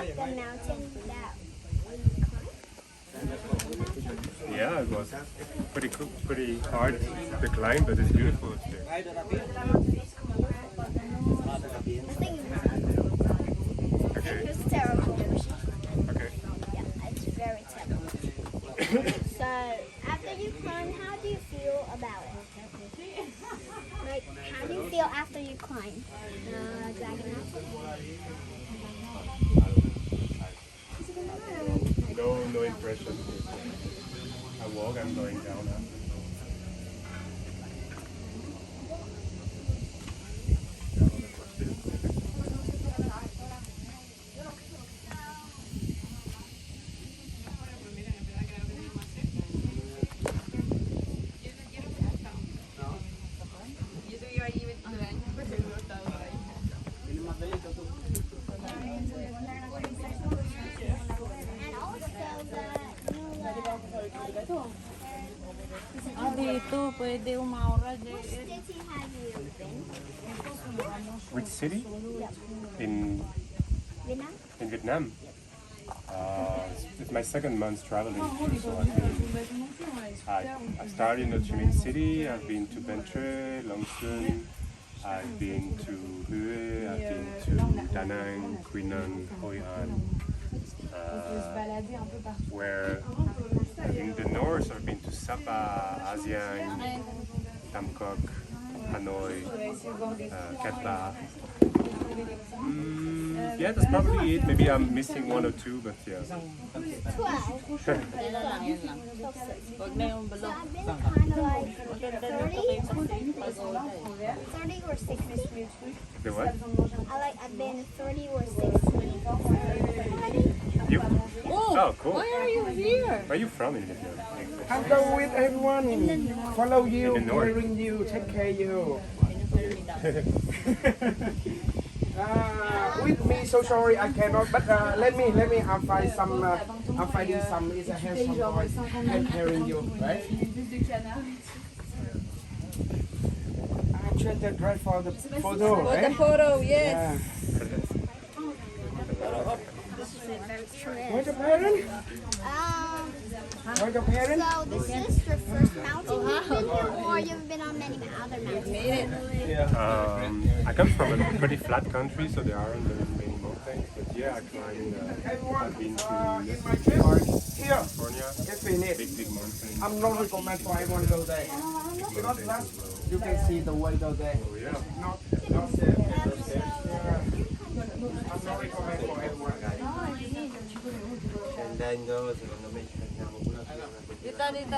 like the mountain that we climbed? Yeah, it was pretty hard to climb, but it's beautiful. It's there. I think it was terrible. Okay. Yeah, it's very terrible. So, after you climb, how do you feel about it? Like, how do you feel after you climb? Dragon Mountain? No impression. I walk, I'm going down now. And also the Dito, pwede umaura Which dyan. city have you been? Which city? In Vietnam? Vietnam. It's my second month traveling, so I started in Ho Chi Minh City. I've been to Bến Tre, Long Xuân. I've been to Hue. I've been to Da Nang, Quy Nhon, Hoi An. Where in the north, I've been to Sapa, Asiang, Tam Coc, Hanoi, Cat Ba. Yeah, that's probably it. Maybe I'm missing one or two, but yeah. 12. Huwag na yung So balok. I've been kind of like 30 or 60. The what? I've been 30 or 60. You? Oh, Oh, cool. why are you here? Where are you from in Vietnam? I'm going with everyone. Follow you, In the north. caring you, take care you. With me, so sorry I cannot. But let me. I'm find some. I'm finding some. It's a handsome boy and carrying you, right? I'm trying to try for the photo, For the right? photo, yes. Where's your parent? Where's your parent? So this is your first mountain you've been here, or you've been on many other mountains? I come from a pretty flat country, so there aren't very many mountains. But yeah, I climbed. I've been to In my trip, here, California, it's finished. big mountain. I'm not recommend for everyone to go there. Because that, you can see the way go there. Oh yeah. Not safe. I'm not recommend for everyone. And then go to the Dito, dito.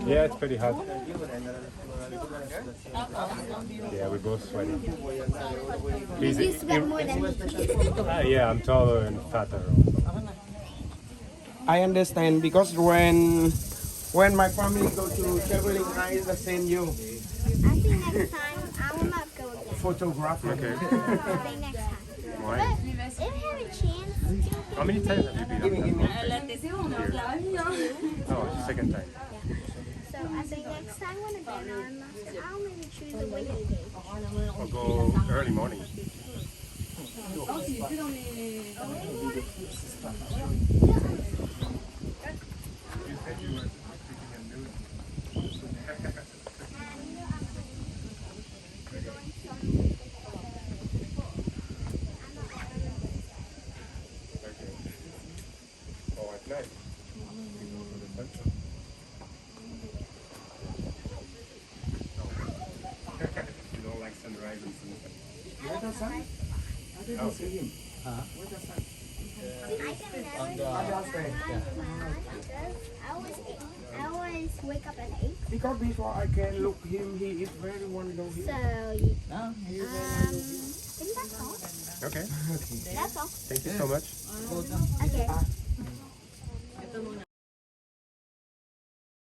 Yeah, it's pretty hot. Yeah, we're both sweating. You sweat more than me. Yeah, I'm taller and fatter also. I understand because when my family go to traveling, I send you I think next time I will not go again. photography. Okay. I think next time. Why? But if you have a chance to, How many times have you been on that mountain? Oh, it's the second time. so I think next time when I'm on a mountain, I'll maybe choose a winter day. I'll go early morning. You said you were speaking in news. Okay. Oh, at night. You go to the sunset. You don't like sunrise and sunset. Where's the sun? I didn't see him. Where's the sun? I can I always wake up at 8. Because before I can look him, he is very wonderful. So, I think that's all. Okay. That's all. Thank you so much. Okay. Ito muna.